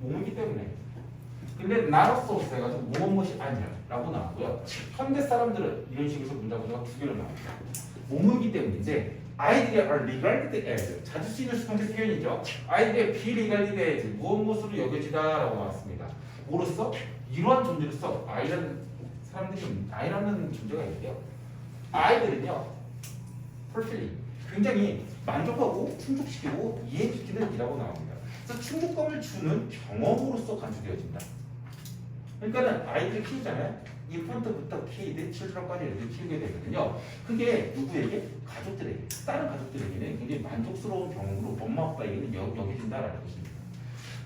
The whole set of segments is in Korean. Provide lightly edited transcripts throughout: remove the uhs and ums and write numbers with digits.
몸이기 때문에. 근데 not so 해가지고 무엇이 아니야 라고 나왔고요. 현대 사람들은 이런 식으로 문장구조가 두 개로 나옵니다. 몸이기 때문인데 아이들이 are regarded as 자주 쓰이는 수동태 표현이죠. 아이들이 be regarded as 무엇으로 여겨지다라고 나왔습니다. 뭐로써? 이러한 존재로서 아이라는 존재가 있대요. 아이들은요 fulfilling 굉장히 만족하고 충족시키고 이해시키는 이라고 나옵니다. 그래서 충족감을 주는 경험으로서 간주되어진다. 그러니까는 아이들을 키우잖아요. 인펀트부터 키드, 칠드런까지 이렇게 키우게 되거든요. 그게 누구에게? 가족들에게, 다른 가족들에게는 굉장히 만족스러운 경험으로 엄마 아빠에게는 여겨진다라는 것입니다.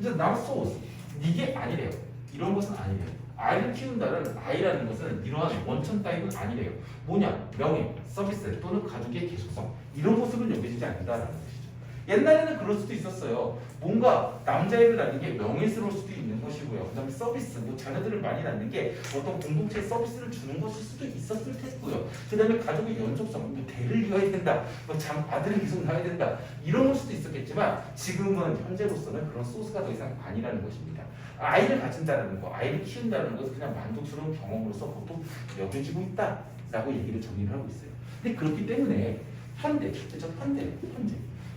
이제 not so 이게 아니래요. 이런 것은 아니래요. 아이를 키운다는 아이라는 것은 이러한 원천 따위는 아니래요. 뭐냐? 명예, 서비스 또는 가족의 계속성 이런 모습은 여겨지지 않는다라는 것이죠. 옛날에는 그럴 수도 있었어요. 뭔가 남자애를 낳는 게 명예스러울 수도 있는 것이고요. 그 다음에 서비스, 뭐 자녀들을 많이 낳는 게 어떤 공동체 서비스를 주는 것일 수도 있었을 테고요. 그 다음에 가족의 연속성, 뭐 대를 이어야 된다, 뭐 아들을 계속 낳아야 된다 이런 걸 수도 있었겠지만 지금은 현재로서는 그런 소스가 더 이상 아니라는 것입니다. 아이를 가진다는 거, 아이를 키운다는 것은 그냥 만족스러운 경험으로서 보통 여겨지고 있다라고 얘기를 정리를 하고 있어요. 근데 그렇기 때문에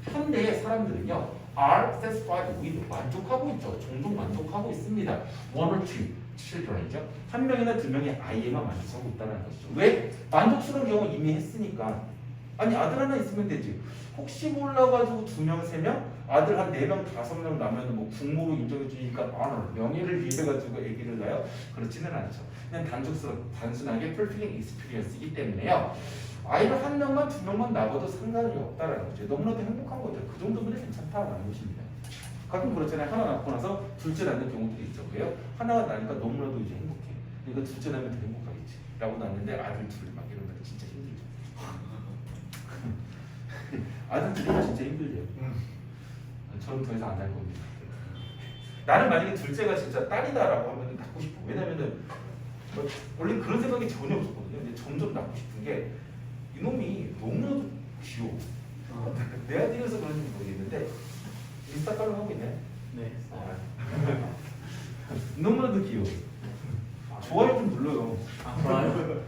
현대의 사람들은요 are satisfied with 만족하고 있죠. 종종 만족하고 있습니다. one or two children이죠. 한 명이나 두 명의 아이에만 만족하고 있다는 것이죠. 왜? 만족스러운 경우 이미 했으니까. 아니 아들 하나 있으면 되지. 혹시 몰라가지고 두 명, 세 명, 아들 한 4명, 5명 나면 뭐 국모로 인정해 주니까 명예를 위해가지고 아기를 낳아요? 그렇지는 않죠. 그냥 단순하게 fulfilling experience이기 때문에요. 아이를 한 명만, 두 명만 낳아도 상관이 없다라는 거죠. 너무나도 행복한 거죠. 그 정도면 괜찮다라는 것입니다. 가끔 그렇잖아요. 하나 낳고 나서 둘째 낳는 경우들이 있죠. 왜요? 하나가 나니까 너무나도 이제 행복해. 그러니까 둘째 낳으면 더 행복하겠지. 라고 낳는데 아들 둘 막 이러면 진짜 힘들죠. 아들 둘이 진짜 힘들죠. 저는 더 이상 안 날 겁니다. 나는 만약에 둘째가 진짜 딸이다라고 하면 낳고 싶어. 왜냐면은 원래 그런 생각이 전혀 없었거든요. 근데 점점 낳고 싶은 게 이놈이 너무나도 귀여워. 내 아들이어서 그런지 모르겠는데 인스타 팔로우 하고 있네. 네. 너무나도 귀여워. 좋아요 좀 눌러요. 좋아요.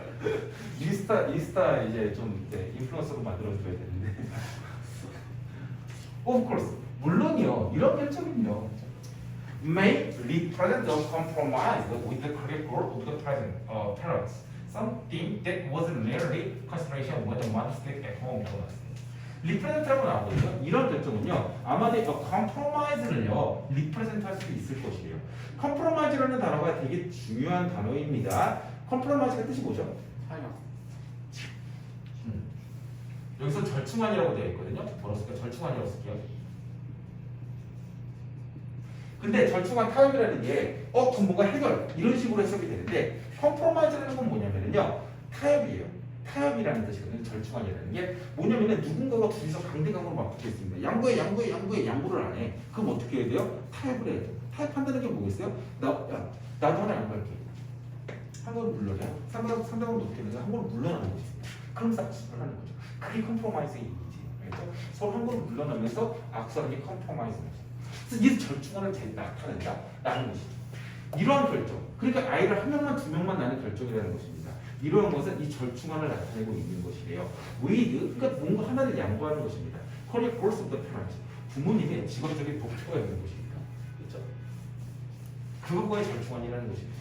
인스타 이제 좀 인플루언서로 만들어줘야 되는데. Of course, 물론이요. 이런 결정은요. May represent a compromise with the career goal of the present parents. Something that was rarely consideration when the mother stayed at home. represent라고 나오거든요. 이런 결정은요. 아마도 compromise를요. represent 할 수도 있을 것이에요. compromise라는 단어가 되게 중요한 단어입니다. compromise가 뜻이 뭐죠? 타협. 여기서 절충안이라고 되어 있거든요. 뭐라고 쓸까요? 절충안이라고 쓸게요. 근데 절충안 타협이라는 게 그럼 뭔가 해결 이런 식으로 해석이 되는데 compromise라는 건 뭐냐면요. 타협이에요. 타협이라는 뜻이거든요. 절충안이라는 게 뭐냐면은 누군가가 둘이서 강대강으로 막 붙어 있습니다. 양보를 안 해. 그럼 어떻게 해야 돼요? 타협을 해야 돼요. 타협한다는 게 뭐겠어요? 나도 하나 양보할게. 한 걸음 물러나요. 상대방은 어떻게 해야 돼요? 한 걸음 물러나는 거죠. 그럼 악수를 하는 거죠. 그게 컴프로마이즈의 의미지. 그렇죠? 서로 한 걸음 물러나면서 악수하는 게 컴프로마이즈입니다. 그래서 이 절충안을 나타낸다라는 것이죠. 이러한 결정. 그러니까 아이를 한 명만 두 명만 낳는 결정이라는 것입니다. 이러한 것은 이 절충안을 나타내고 있는 것이래요. with 그러니까 뭔가 하나를 양보하는 것입니다. career goals of the parent. 부모님의 직업적인 목표가 있는 것입니다. 그렇죠? 그것과의 절충안이라는 것입니다.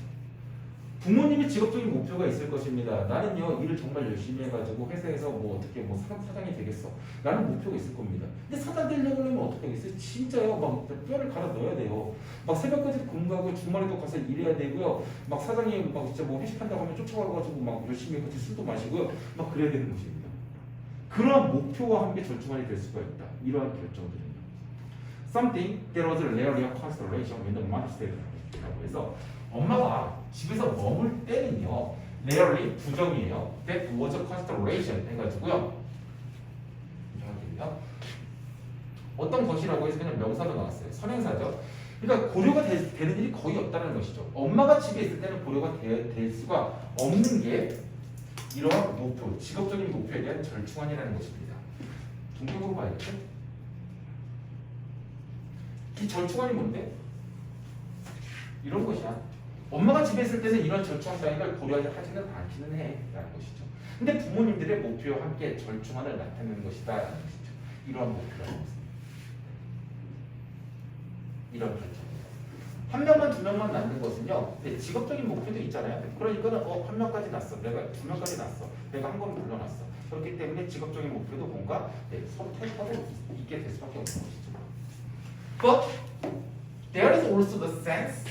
부모님의 직업적인 목표가 있을 것입니다. 나는요 일을 정말 열심히 해가지고 회사에서 뭐 어떻게 뭐 사장이 되겠어. 라는 목표가 있을 겁니다. 근데 사장 되려고 하면 어떻게 하겠어요? 진짜요 막 뼈를 갈아 넣어야 돼요. 막 새벽까지 근무하고 주말에도 가서 일해야 되고요. 막 사장이 막 진짜 뭐 회식한다고 하면 쫓아가가지고 막 열심히 같이 술도 마시고요. 막 그래야 되는 것입니다. 그러한 목표와 함께 절충안이 될 수가 있다. 이러한 결정들입니다. Something that was rarely a consideration when the mother stayed 라고 해서 엄마가 집에서 머물 때는요 rarely 부정이에요. That was a consideration 해가지고요 어떤 것이라고 해서 그냥 명사로 나왔어요. 선행사죠. 그러니까 고려가 되는 일이 거의 없다는 것이죠. 엄마가 집에 있을 때는 고려가 될 수가 없는 게 이러한 목표, 직업적인 목표에 대한 절충안이라는 것입니다. 동격으로 봐야겠죠? 이 절충안이 뭔데? 이런 것이야. 엄마가 집에 있을 때는 이런 절충한 사역을 고려하지 하지는 않기는 해 라는 것이죠. 근데 부모님들의 목표와 함께 절충안을 나타내는 것이다 라는 것이죠. 이러한 목표라는 것입니다. 이런 절충. 한 명만 두 명만 낳는 것은요, 직업적인 목표도 있잖아요. 그러니까는 한 명까지 낳았어, 내가 두 명까지 낳았어, 내가 한 번 불러놨어. 그렇기 때문에 직업적인 목표도 뭔가 서로 타협하고 있게 될 수밖에 없는 것이죠. But there is also the sense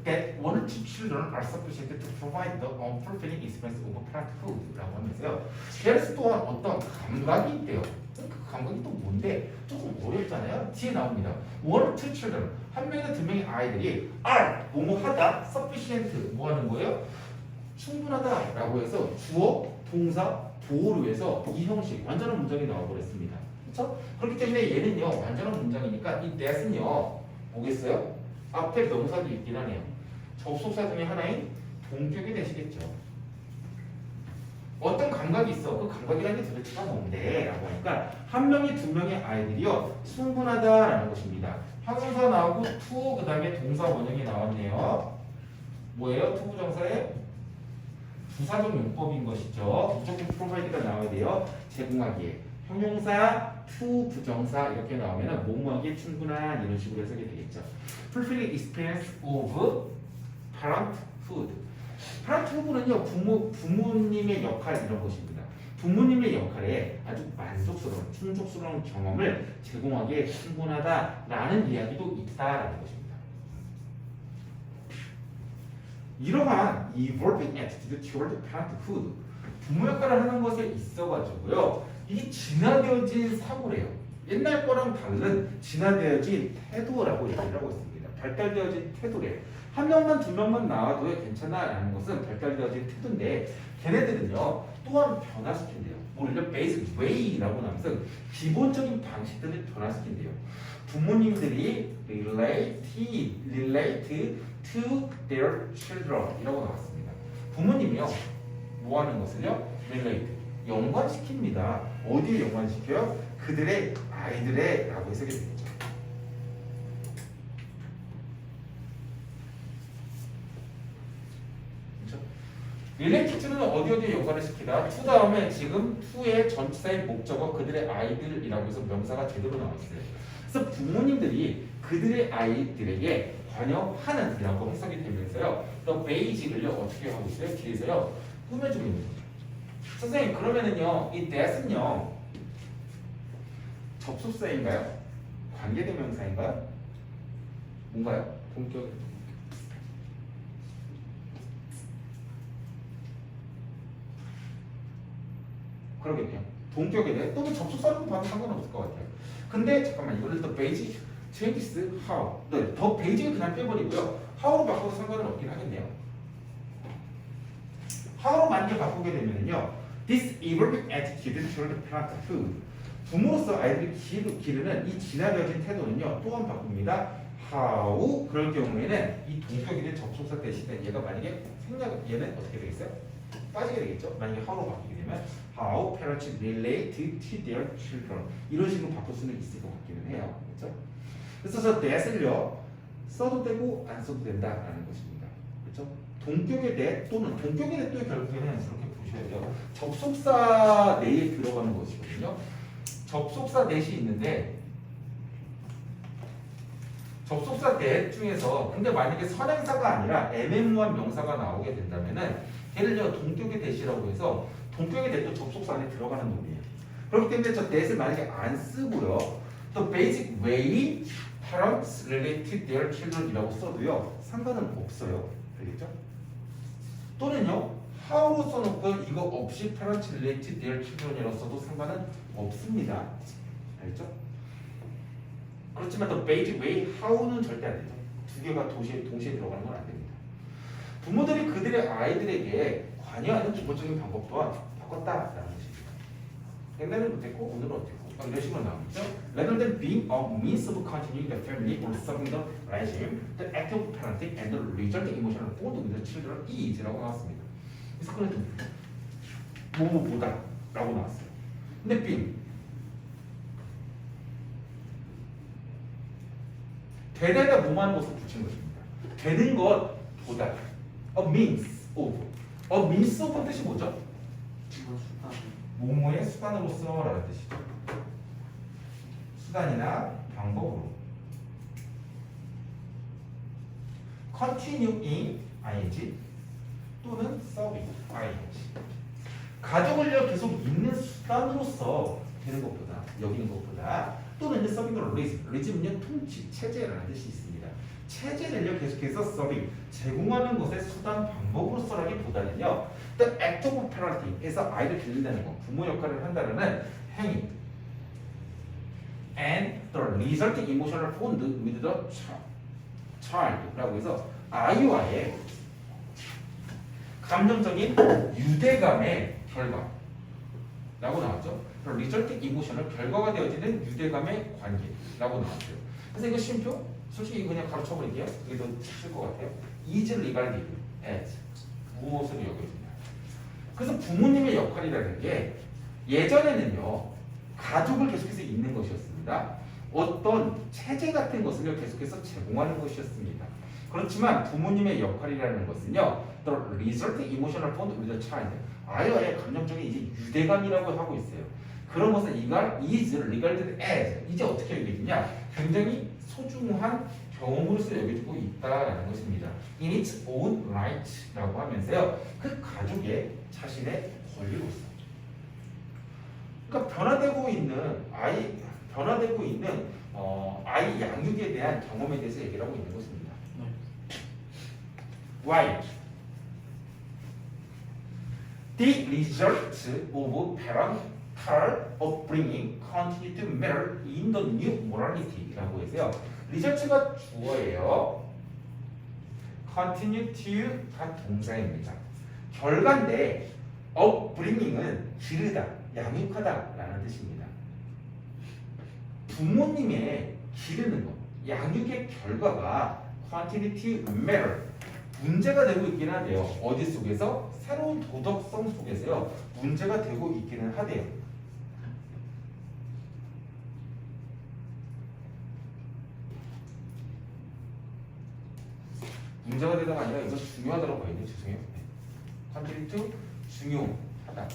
that one or two children are sufficient to provide the unfulfilling expense of parenthood라고 하면서요. there is 또한 어떤 감각이 있대요. 그 감각이 또 뭔데? 조금 어렵잖아요. 뒤에 나옵니다. one or two children, 한 명이나 두 명의 아이들이 are 뭐뭐하다, sufficient 뭐 하는 거예요? 충분하다라고 해서 주어, 동사, 보호로 해서 이 형식 완전한 문장이 나와버렸습니다. 그렇죠? 그렇기 때문에 얘는요 완전한 문장이니까 이 that은요 뭐겠어요? 앞에 명사도 있긴 하네요. 접속사 중에 하나인 동격이 되시겠죠. 어떤 감각이 있어. 그 감각이라는 게 도대체가 뭔데? 라고 하니까 한 명이 두 명의 아이들이요 충분하다라는 것입니다. 형용사 나오고 to 그 다음에 동사 원형이 나왔네요. 뭐예요? to 부정사의 부사적 용법인 것이죠. 무조건 provide가 나와야 돼요. 제공하기에. 형용사, to 부정사 이렇게 나오면 뭐뭐하기에 충분한 이런 식으로 해석이 되겠죠. fulfilling experience of parenthood. parenthood는요 부모님의 역할 이런 것입니다. 부모님의 역할에 아주 만족스러운, 충족스러운 경험을 제공하기에 충분하다라는 이야기도 있다라는 것입니다. 이러한 evolving attitude toward parenthood, 부모 역할을 하는 것에 있어가지고요 이게 진화되어진 사고래요. 옛날 거랑 다른 진화되어진 태도라고 얘기를 하고 있습니다. 발달되어진 태도래요. 한 명만 두 명만 나와도 괜찮아라는 것은 발달되어진 태도인데 걔네들은요 또한 변화시킨대요. 오히려 basic way라고 하면서 기본적인 방식들을 변화시킨대요. 부모님들이 relate to their children 이라고 나왔습니다. 부모님이요 뭐 하는 것을요? relate 연관시킵니다. 어디에 연관시켜요? 그들의 아이들의 라고 해석이 되겠죠. 그렇죠? relate는 어디에 연관을 시키다. to 다음에 지금 to의 전치사의 목적어 그들의 아이들이라고 해서 명사가 제대로 나왔어요. 그래서 부모님들이 그들의 아이들에게 관여하는 이라고 해석이 되면서요. 또 베이직을요 어떻게 하고 있어요? 뒤에서요 꾸며주고 있는 거죠. 선생님 그러면은요 이 that은요 접속사인가요? 관계대명사인가요? 뭔가요? 본격 그러겠네요. 동격에 대해 또는 접속사로 봐도 상관없을 것 같아요. 근데 잠깐만 이거를 더 베이직 changes how. 네, 더 베이직을 그냥 빼버리고요. how로 바꿔도 상관은 없긴 하겠네요. how로 만약에 바꾸게 되면요, this evolving attitude toward parenthood. 부모로서 아이들을 기르는 이 진화되어진 태도는요, 또한 바꿉니다. how. 그럴 경우에는 이 동격이 된 접속사 대신에 얘가 만약에 얘는 어떻게 되겠어요? 빠지게 되겠죠. 만약에 how로 바뀌게 되면 how parents relate to their children 이런 식으로 바꿀 수는 있을 것 같기는 해요. 그렇죠? 그래서 저 that을요 써도 되고 안 써도 된다라는 것입니다. 그렇죠? 동격의 that 또는 동격의 that도 결국에는 이렇게 보셔야 돼요. 접속사 내에 들어가는 것이거든요. 접속사 that이 있는데 접속사 that 중에서 근데 만약에 선행사가 아니라 애매모호한 명사가 나오게 된다면은 걔를요 동격의 that이라고 해서 동격의 that도 접속사 안에 들어가는 놈이에요. 그렇기 때문에 저 that을 만약에 안 쓰고요 또 basic way parents relate to their children이라고 써도요 상관은 없어요. 알겠죠? 또는요 how로 써놓고 이거 없이 parents relate to their children이라고 써도 상관은 없습니다. 알겠죠? 그렇지만 또 basic way how는 절대 안 되죠. 두 개가 동시에 들어가는 건 안 됩니다. 부모들이 그들의 아이들에게 관여하는 기본적인 방법 또한 바꿨다라는 것입니다. 옛날에는 못했고 오늘은 어땠고 이런 식으로 나오죠. Rather than being a means of continuing the family or serving the regime, the act of parenting and the resulting emotional bond with the children is라고 나왔습니다. 그래서 그래도 뭐뭐보다 라고 나왔어요. 근데 being 되다에다 뭐만 것을 붙인 것입니다. 되는 것보다 a means of. a means of 뜻이 뭐죠? 뭐뭐의 수단으로서 라는 뜻이죠. 수단이나 방법으로. continuing ing 또는 serving ing. 가족을 계속 있는 수단으로서 되는 것보다 여기는 것보다 또는 이제 서빙을 리즘은요 통치 체제라는 뜻이 있습니다. 체제를요 계속해서 서빙 제공하는 것의 수단 방법으로서라기보다는요 the act of parenting에서 아이를 기른다는 것 부모 역할을 한다는 행위 and the resulting emotional bond with the child라고 해서 아이와의 감정적인 유대감의 결과라고 나왔죠. resulting emotional 결과가 되어지는 유대감의 관계라고 나왔어요. 그래서 이거 쉼표 솔직히 그냥 가르쳐버릴게요. 이게 더 쉽을 것 같아요. is regarded as 무엇으로 여겨집니다. 그래서 부모님의 역할이라는 게 예전에는요 가족을 계속해서 잇는 것이었습니다. 어떤 체제 같은 것을 계속해서 제공하는 것이었습니다. 그렇지만 부모님의 역할이라는 것은요 the result emotional bond with the child 아이와의 감정적인 이제 유대감이라고 하고 있어요. 그런 것은 이걸 is regarded as 이제 어떻게 여겨지냐 굉장히 소중한 경험으로서 여겨지고 있다라는 것입니다. in its own right라고 하면서요 그 가족의 자신의 권리로서 그러니까 변화되고 있는 아이 양육에 대한 경험에 대해서 얘기를 하고 있는 것입니다. Why? The result of parental upbringing continue to matter in the new morality라고 해서요. result가 주어예요. continue to가 동사입니다. 결과인데 upbringing은 기르다, 양육하다라는 뜻입니다. 부모님의 기르는 것, 양육의 결과가 continue to matter 문제가 되고 있기는 하대요. 어디 속에서? 새로운 도덕성 속에서요. 문제가 되고 있기는 하대요. 문제가 되다가 아니라 이거 중요하다고 봐야 돼요. 죄송해요. 컨트리트 중요하다.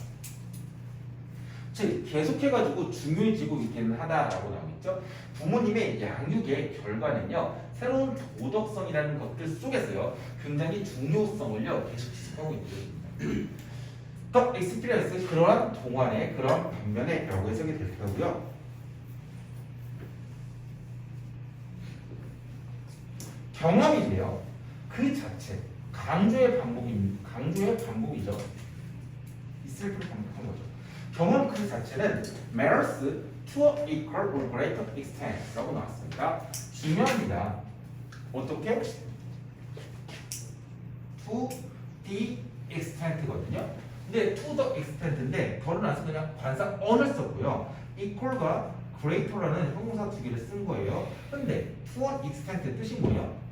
즉 계속해가지고 중요해지고 있기는 하다라고 나오겠죠. 부모님의 양육의 결과는요. 새로운 도덕성이라는 것들 속에서요. 굉장히 중요성을요. 계속 지속하고 있는 것입니다. 더 익스피리언스 그러한 동안의 그러한 반면에 라고 해석이 될 거고요. 경험인데요. 그 자체 강조의 반복이죠. 있을 때 반복한 거죠. 경험 그 자체는 matters to an equal or greater extent 라고 나왔습니다. 중요합니다. 어떻게? to the extent거든요. 근데 to the extent인데 덜은 안 쓰고 그냥 관사 on을 썼고요. equal과 greater라는 형용사 두 개를 쓴 거예요. 근데 to an extent 뜻이 뭐예요?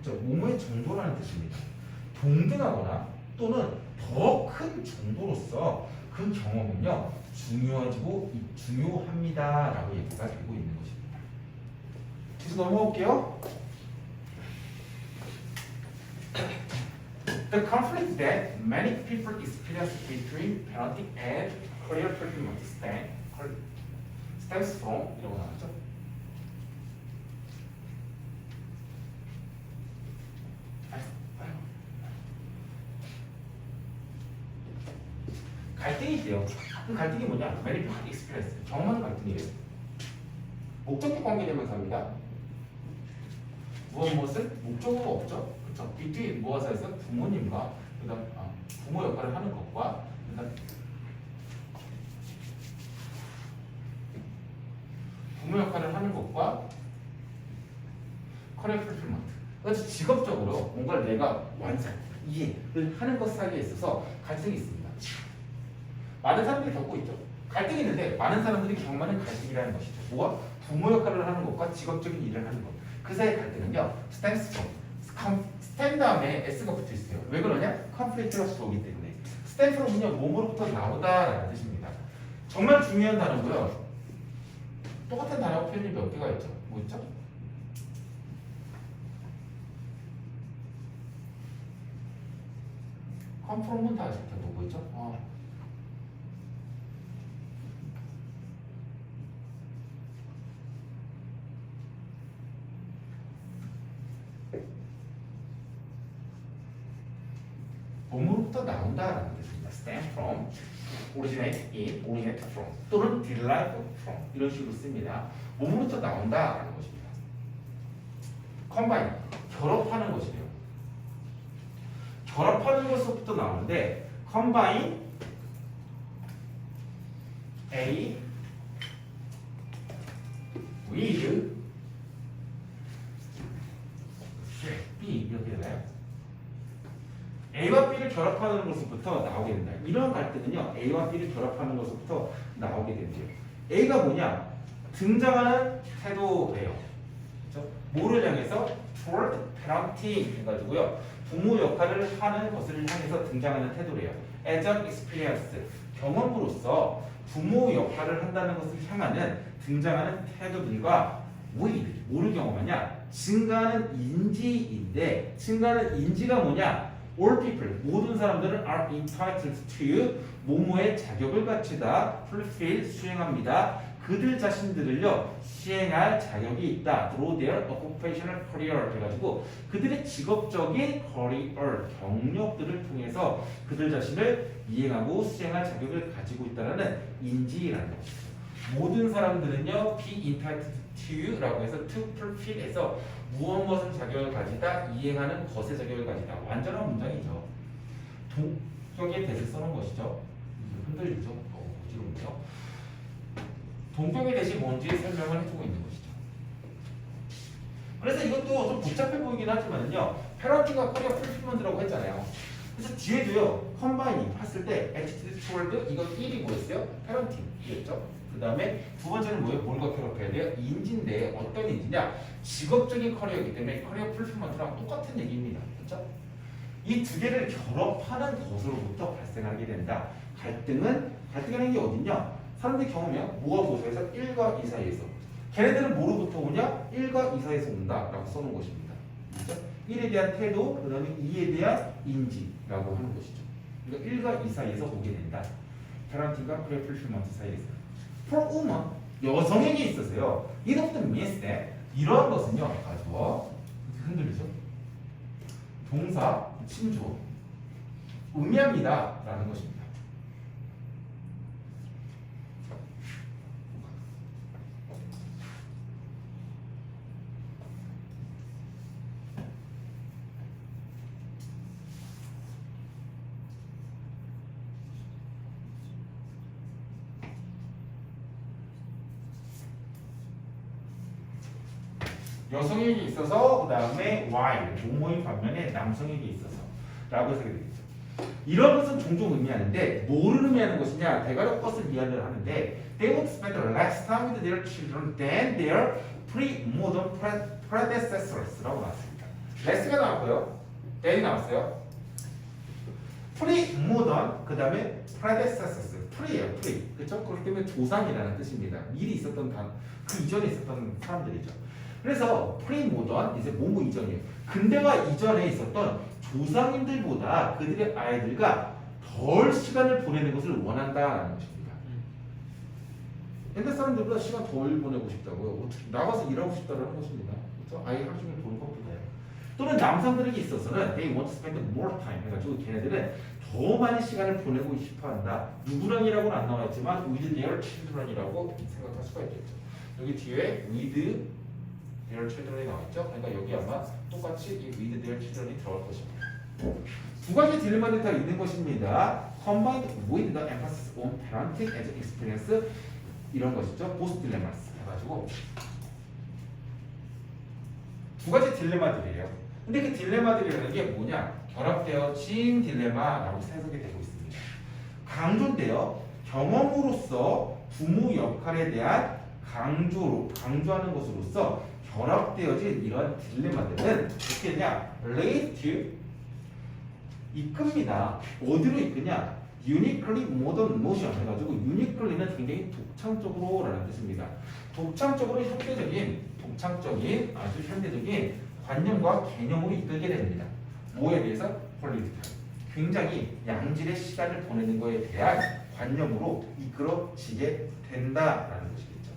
뭐뭐의 정도라는 뜻입니다. 동등하거나 또는 더 큰 정도로서 그 경험은요 중요합니다라고 얘기가 되고 있는 것입니다. 계속 넘어올게요. The conflict that many people experience between parenting and career fulfillment stems from 이라고 나왔죠. 갈등이 있대요. 그 갈등이 뭐냐? Many people experience 경험하는 갈등이에요. 목적격 관계대명사입니다. 무엇은 목적어가 없죠. 그렇죠. between 무엇 사이에서 부모님과 그다음 부모 역할을 하는 것과 그다음 부모 역할을 하는 것과 career fulfillment. 그래서 직업적으로 뭔가를 내가 완성, 이해를 하는 것 사이에 있어서 갈등이 있습니다. 많은 사람들이 겪고 있죠. 갈등이 있는데 많은 사람들이 경험하는 갈등이라는 것이죠. 뭐가? 부모 역할을 하는 것과 직업적인 일을 하는 것. 그 사이의 갈등은요. 스템 다음에 S가 붙어 있어요. 왜 그러냐? conflict가 주어오기 때문에. 스템으로는요. 몸으로부터 나오다라는 뜻입니다. 정말 중요한 단어고요. 똑같은 단어 표현이 몇 개가 있죠. 뭐 있죠? come from은 다 아실 텐데 뭐 있죠? 몸으로부터 나온다라는 뜻입니다. stem from, originate in, originate from 또는 derive from 이런 식으로 씁니다. 몸으로부터 나온다라는 것입니다. combine, 결합하는 것이래요. 결합하는 것부터 나오는데 combine A with B 이렇게 되나요? A와 B를 결합하는 것부터 나오게 된다. 이런 갈등은요, A와 B를 결합하는 것부터 나오게 된대요. A가 뭐냐? 등장하는 태도래요. 그렇죠? 뭐를 향해서? toward parenting 해가지고요. 부모 역할을 하는 것을 향해서 등장하는 태도래요. as an experience, 경험으로서 부모 역할을 한다는 것을 향하는 등장하는 태도들과 with, 뭐를 경험하냐? 증가하는 인지인데, 증가하는 인지가 뭐냐? All people, 모든 사람들은 are entitled to 모모의 자격을 갖추다, fulfill, 수행합니다. 그들 자신들을요 시행할 자격이 있다. through their occupational career 해가지고 그들의 직업적인 career, 경력들을 통해서 그들 자신을 이행하고 수행할 자격을 가지고 있다는 인지라는 것이죠. 모든 사람들은요 be entitled to라고 해서 to fulfill에서 무엇 자격을 가지다, 이행하는 것의 자격을 가지다. 완전한 문장이죠. 동격의 대시 써놓은 것이죠. 흔들리죠. 어지럽네요. 동격의 대시 뭔지 설명을 해주고 있는 것이죠. 그래서 이것도 좀 복잡해 보이긴 하지만요. 페런팅과 커리어 풀필먼트라고 했잖아요. 그래서 뒤에도요. 컴바이닝 했을 때 attitude toward 이거 1이 뭐였어요? 페런팅이었죠. 그 다음에 두 번째는 뭐예요? 뭘과 결합해야 돼요? 인지인데 어떤 인지냐? 직업적인 커리어이기 때문에 커리어 풀필먼트랑 똑같은 얘기입니다. 그렇죠? 이 두 개를 결합하는 것으로부터 발생하게 된다. 갈등이라는 게 어딨냐? 사람들이 경험이야. 뭐가 무엇에서 1과 2 사이에서. 걔네들은 뭐로부터 오냐? 1과 2 사이에서 온다라고 써놓은 것입니다. 그렇죠? 1에 대한 태도, 그 다음에 2에 대한 인지라고 하는 것이죠. 그러니까 1과 2 사이에서 오게 된다. 페런팅과 커리어 풀필먼트 사이에서. For woman, 여성에게 있어서요. It often means that 이러한 것은요. 가지고 흔들리죠. 동사, 친조 의미합니다 라는 것입니다. 여성에게 있어서 그 다음에 while 모모인 반면에 남성에게 있어서 라고 해석이 되겠죠. 이런 것은 종종 의미하는데 뭐를 의미하는 것이냐? 대가족 것을 이야기를 하는데 they would spend less time with their children than their pre-modern predecessors라고 나왔습니다. less가 나왔고요. than이 나왔어요. pre-modern 그 다음에 predecessors pre예요. pre 그렇죠? 그렇기 때문에 조상이라는 뜻입니다. 미리 있었던 그 이전에 있었던 사람들이죠. 그래서 프리모던 이제 뭐뭐 이전이에요. 근대화 이전에 있었던 조상님들보다 그들의 아이들과 덜 시간을 보내는 것을 원한다라는 것입니다. 옛날 사람들보다 시간 덜 보내고 싶다고요. 어떻게 나가서 일하고 싶다라는 것입니다. 그래서 아이 하루 종일 보는 것보다요. 또는 남성들에게 있어서는 they want to spend more time 해가지고 걔네들은 더 많은 시간을 보내고 싶어한다. 누구랑이라고는 안 나와있지만 with their children이라고 생각할 수가 있겠죠. 여기 뒤에 with their children이 나와있죠. 그러니까 여기 아마 똑같이 이 with their children이 들어갈 것입니다. 두 가지 딜레마들이 다 있는 것입니다. combined with the emphasis on parenting as experience 이런 것이죠. both dilemmas 해가지고 두 가지 딜레마들이에요. 근데 그 딜레마들이라는 게 뭐냐? 결합되어진 딜레마라고 해석이 되고 있습니다. 강조인데요. 경험으로서 부모 역할에 대한 강조하는 것으로서 결합되어진 이런 딜레마들은 어떻게 되냐? relate to 이끕니다. 어디로 이끄냐? uniquely modern notion 해가지고 uniquely는 굉장히 독창적으로라는 뜻입니다. 독창적으로 아주 현대적인 관념과 개념으로 이끌게 됩니다. 뭐에 대해서? political 굉장히 양질의 시간을 보내는 거에 대한 관념으로 이끌어지게 된다라는 것이겠죠.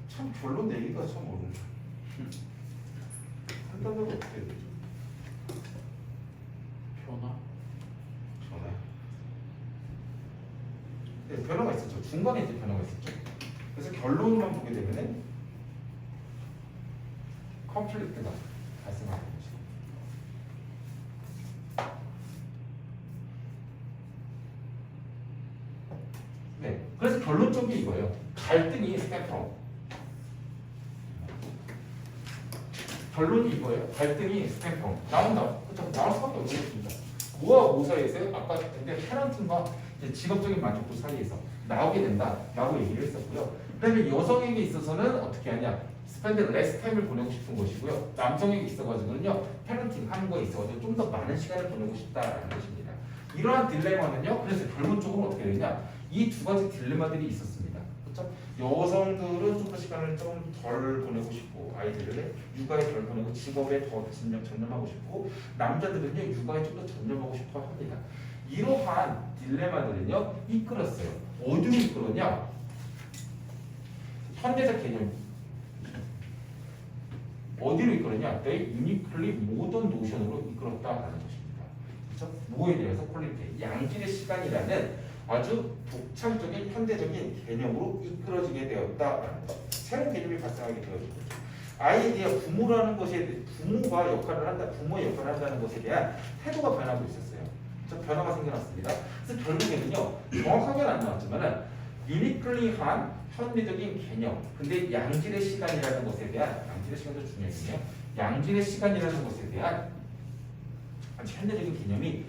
참 결론 내기가 참 어렵다. 한다면 어떻게 되죠? 변화. 네, 변화가 있었죠. 중간에 이제 변화가 있었죠. 그래서 결론만 보게 되면은 컨플릭트가 발생하는 거죠. 네, 그래서 결론적인 이거예요. 갈등이 스펙트럼. 결론이 이거예요. 갈등이 스펙트럼. 나온다. 그렇죠. 나올 수밖에 없습니다. 모와 모 사이에서 아까 근데 패런팅과 직업적인 만족도 사이에서 나오게 된다라고 얘기를 했었고요. 그다음에 여성에게 있어서는 어떻게 하냐? 스펜드 레스 타임을 보내고 싶은 것이고요. 남성에게 있어가지고는요, 패런팅 하는 거에 있어가지고 좀 더 많은 시간을 보내고 싶다라는 것입니다. 이러한 딜레마는요, 그래서 결론적으로 어떻게 되냐? 이 두 가지 딜레마들이 있었습니다. 그렇죠? 여성들은 좀 더 시간을 좀 덜 보내고 싶고, 아이들을 육아에 덜 보내고 직업에 더 전념하고 싶고, 남자들은요 육아에 좀 더 전념하고 싶어 합니다. 이러한 딜레마들은요 이끌었어요. 어디로 이끌었냐? 현대적 개념. 어디로 이끌었냐? The uniquely modern notion으로 이끌었다라는 것입니다. 그렇죠? 뭐에 대해서 퀄리티, 양질의 시간이라는 아주 독창적인 현대적인 개념으로 이끌어지게 되었다라는 것. 새로운 개념이 발생하게 되어진 거죠. 아이디어 부모라는 것에 부모가 역할을 한다, 부모의 역할을 한다는 것에 대한 태도가 변하고 있었어요. 변화가 생겨났습니다. 그래서 결국에는요 정확하게는 안 나왔지만은 유니클리한 현대적인 개념. 근데 양질의 시간이라는 것에 대한 양질의 시간도 중요하거든요. 양질의 시간이라는 것에 대한 현대적인 개념이